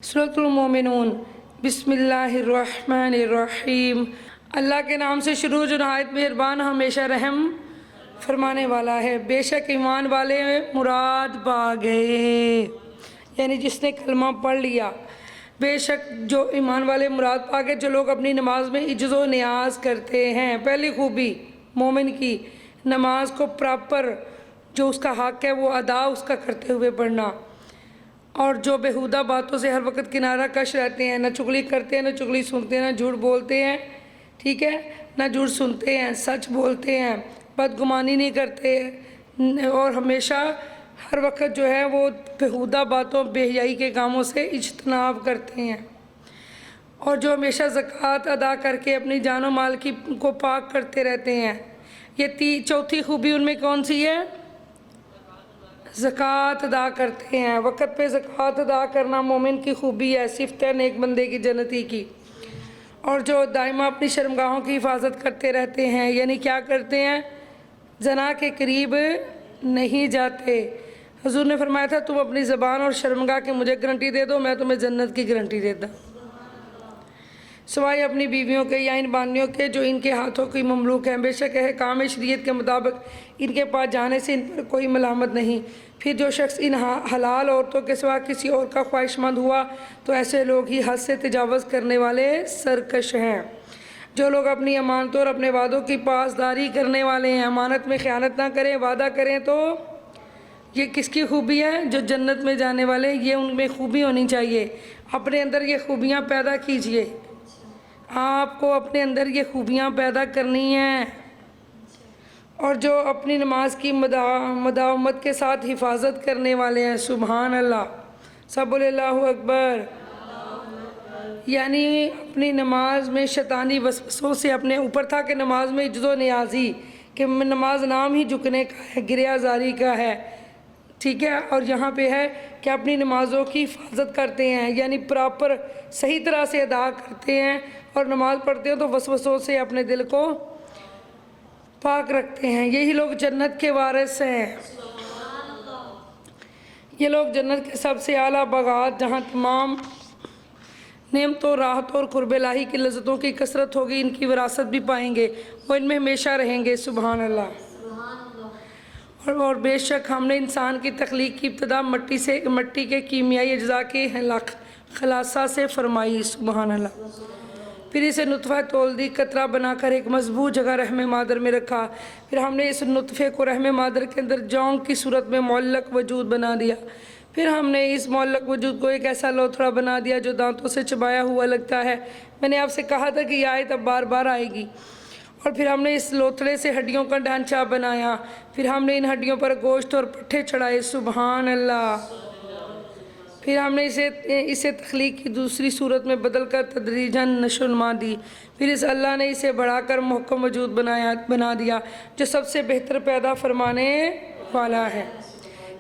सूरतुल मोमिनून बिस्मिल्लाहिर्रहमानिर्रहीम। अल्लाह के नाम से शुरू जो नहायत मेहरबान हमेशा रहम फरमाने वाला है। बेशक ईमान वाले मुराद पा गए, यानी जिसने कलमा पढ़ लिया। बेशक जो ईमान वाले मुराद पा गए, जो लोग अपनी नमाज में इज्ज़ो नियाज करते हैं। पहली खूबी मोमिन की नमाज को प्रॉपर जो उसका हक़ है वो अदा उसका करते हुए पढ़ना, और जो बेहुदा बातों से हर वक्त किनारा कश रहते हैं, ना चुगली करते हैं, ना चुगली सुनते हैं, ना झूठ बोलते हैं, ठीक है, ना झूठ सुनते हैं, सच बोलते हैं, बदगुमानी नहीं करते और हमेशा हर वक्त जो है वो बेहुदा बातों बेहयाई के कामों से इज्तनाब करते हैं, और जो हमेशा ज़कात अदा करके अपनी जानो माल की को पाक करते रहते हैं। ये चौथी खूबी उनमें कौन सी है? ज़कात अदा करते हैं। वक़्त पे ज़कात अदा करना मोमिन की खूबी है, सिफ़त है नेक बंदे की, जन्नती की। और जो दाइमा अपनी शर्मगाहों की हिफाजत करते रहते हैं, यानी क्या करते हैं? जना के करीब नहीं जाते। हुज़ूर ने फरमाया था तुम अपनी ज़बान और शर्मगाह की मुझे गारंटी दे दो, मैं तुम्हें जन्नत की गारंटी देता हूँ, सिवाय अपनी बीवियों के या इन बानियों के जो इनके हाथों की ममलूक हैं। बेशक है काम शरीयत के मुताबिक इनके पास जाने से इन पर कोई मलामत नहीं। फिर जो शख्स इन हलाल औरतों के सिवा किसी और का ख्वाहिशमंद हुआ तो ऐसे लोग ही हद से तजावज़ करने वाले सरकश हैं। जो लोग अपनी अमानतों और अपने वादों की पासदारी करने वाले हैं, अमानत में ख़यानत ना करें, वादा करें, तो ये किसकी खूबी है? जो जन्नत में जाने वाले, ये उनमें खूबी होनी चाहिए। अपने अंदर ये खूबियाँ पैदा कीजिए, आपको अपने अंदर ये खूबियाँ पैदा करनी हैं। और जो अपनी नमाज की मदावमत के साथ हिफाजत करने वाले हैं, सुबहान अल्लाह, सब बोले अल्लाहु अकबर, यानी अपनी नमाज में शैतानी वसवसों से अपने ऊपर था कि नमाज में इज्जो नियाजी, कि नमाज नाम ही झुकने का है, गिरियाजारी का है, ठीक है। और यहाँ पे है कि अपनी नमाज़ों की हिफाजत करते हैं, यानी प्रॉपर सही तरह से अदा करते हैं, और नमाज़ पढ़ते हो तो वसवसों से अपने दिल को पाक रखते हैं। यही लोग जन्नत के वारिस हैं। ये लोग जन्नत के सबसे आला बागात, जहाँ तमाम नेमतों, राहतों और कुर्ब इलाही की लज़्ज़तों की कसरत होगी, इनकी विरासत भी पाएंगे, वो इनमें हमेशा रहेंगे। सुबहान अल्लाह। और बेशक हमने इंसान की तख्लीक की इब्तिदा मट्टी के कीमियाई अज्जा के खलासा से फरमाई। सुबहान अल्लाह। फिर इसे नुतफ़ा तोलदी कतरा बनाकर एक मजबूत जगह रहम मादर में रखा। फिर हमने इस नुतफ़े को रहम मादर के अंदर जौं की सूरत में मुअल्लक वजूद बना दिया। फिर हमने इस मुअल्लक वजूद को एक ऐसा लोथड़ा बना दिया जो दांतों से चबाया हुआ लगता है। मैंने आपसे कहा था कि यह आयत अब बार बार आएगी। और फिर हमने इस लोथड़े से हड्डियों का ढांचा बनाया। फिर हमने इन हड्डियों पर गोश्त और पट्ठे चढ़ाए। सुबहान अल्लाह। फिर हमने इसे तख्लीक की दूसरी सूरत में बदल कर तदरीजन नशोनुमा दी। फिर इस अल्लाह ने इसे बढ़ाकर मुहक्कम वजूद बना दिया जो सबसे बेहतर पैदा फरमाने वाला है।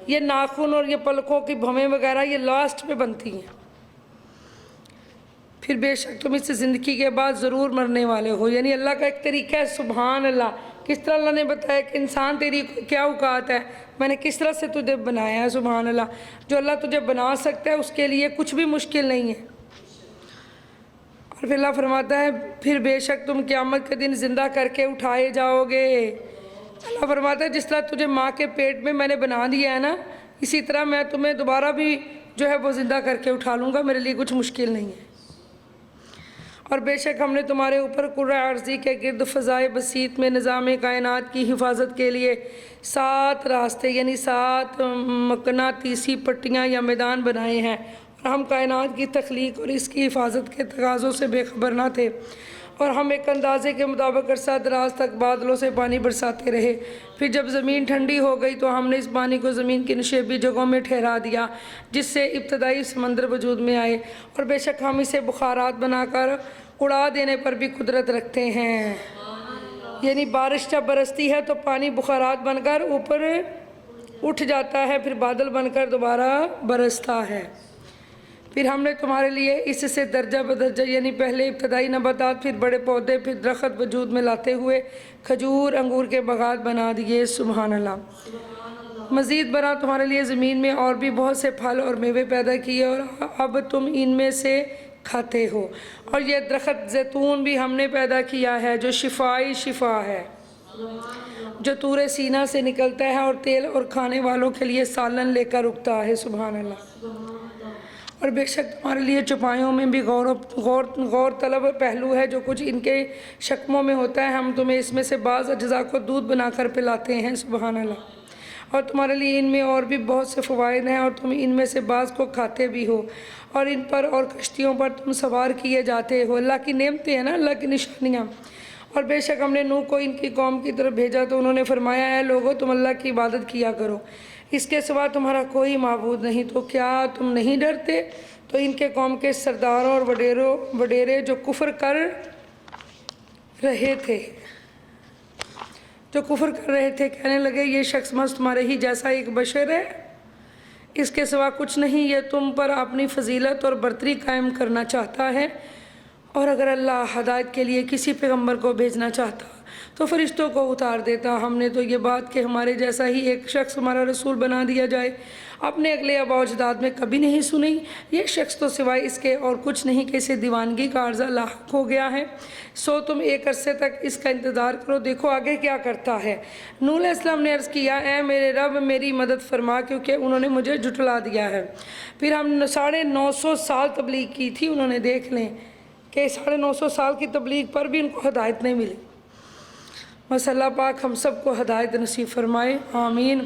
ये नाखून और ये पलकों की भवें वगैरह ये लास्ट में बनती हैं। फिर बेशक तुम इस ज़िंदगी के बाद ज़रूर मरने वाले हो, यानी अल्लाह का एक तरीका है। सुबहान अल्लाह। किस तरह अल्लाह ने बताया कि इंसान तेरी क्या औकात है, मैंने किस तरह से तुझे बनाया है। सुबहान अल्लाह। जो अल्लाह तुझे बना सकता है उसके लिए कुछ भी मुश्किल नहीं है। और फिर अल्लाह फरमाता है फिर बेशक तुम क़यामत के दिन ज़िंदा करके उठाए जाओगे। अल्लाह फरमाता है जिस तरह तुझे माँ के पेट में मैंने बना दिया है ना, इसी तरह मैं तुम्हें दोबारा भी जो है वो ज़िंदा करके उठा लूँगा, मेरे लिए कुछ मुश्किल नहीं है। और बेशक हमने तुम्हारे ऊपर कुर्रा अर्ज़ी के गिर्द फ़ज़ाए बसीत में निज़ाम कायनात की हिफाजत के लिए 7 रास्ते, यानी 7 मकनातीसी पट्टियाँ या मैदान बनाए हैं। और हम कायनात की तख्लीक और इसकी हिफाजत के तकाज़ों से बेखबर ना थे, और हम एक अंदाज़े के मुताबिक अरसा दराज तक बादलों से पानी बरसाते रहे। फिर जब ज़मीन ठंडी हो गई तो हमने इस पानी को ज़मीन की नशेबी जगहों में ठहरा दिया जिससे इब्तदाई समंदर वजूद में आए। और बेशक हम इसे बुखारात बनाकर उड़ा देने पर भी कुदरत रखते हैं, यानी बारिश जब बरसती है तो पानी बुखारात बनकर ऊपर उठ जाता है, फिर बादल बनकर दोबारा बरसता है। फिर हमने तुम्हारे लिए इससे दर्जा बदर्जा, यानी पहले इब्तदाई नबातात, फिर बड़े पौधे, फिर दरख्त वजूद में लाते हुए खजूर अंगूर के बागात बना दिए। सुबहान अल्लाह। मज़ीद बरा तुम्हारे लिए ज़मीन में और भी बहुत से फल और मेवे पैदा किए और अब तुम इनमें से खाते हो। और ये दरख्त जैतून भी हमने पैदा किया है जो शिफा है, जो तूरे सीना से निकलता है और तेल और खाने वालों के लिए सालन लेकर उगता है। सुभान अल्लाह। और बेशक तुम्हारे लिए चौपाइयों में भी गौर तलब पहलू है, जो कुछ इनके शक्मों में होता है हम तुम्हें इसमें से बाज़ अज्जा को दूध बनाकर पिलाते हैं। सुभान अल्लाह। और तुम्हारे लिए इनमें और भी बहुत से फ़वाइद हैं और तुम इनमें से बाज़ को खाते भी हो और इन पर और कश्तियों पर तुम सवार किए जाते हो। अल्लाह की नेमतें हैं ना, अल्लाह की निशानियाँ। और बेशक हमने नूह को इनकी कौम की तरफ भेजा तो उन्होंने फरमाया है लोगों तुम अल्लाह की इबादत किया करो, इसके सिवा तुम्हारा कोई माबूद नहीं, तो क्या तुम नहीं डरते। तो इनके कौम के सरदारों और वडेरे जो कुफ्र कर रहे थे कहने लगे ये शख्स मस्त तुम्हारे ही जैसा एक बशर है, इसके सिवा कुछ नहीं, ये तुम पर अपनी फजीलत और बरतरी कायम करना चाहता है। और अगर अल्लाह हदायत के लिए किसी पैगंबर को भेजना चाहता तो फरिश्तों को उतार देता। हमने तो ये बात कि हमारे जैसा ही एक शख्स हमारा रसूल बना दिया जाए अपने अगले आबा अजदाद में कभी नहीं सुनी। ये शख्स तो सिवाय इसके और कुछ नहीं कि इसे दीवानगी का अर्ज़ा लाहक हो गया है। सो तुम एक अरसे तक इसका इंतज़ार करो, देखो आगे क्या करता है। नूह अलैहिस्सलाम ने अर्ज़ किया ए मेरे रब मेरी मदद फरमा, क्योंकि उन्होंने मुझे झुठला दिया है। फिर हम 950 साल तबलीग की थी, उन्होंने देख लें कि 950 साल की तबलीग पर भी उनको हदायत नहीं मिली। बस अल्लाह पाक हम सबको हदायत नसीब फरमाए, आमीन।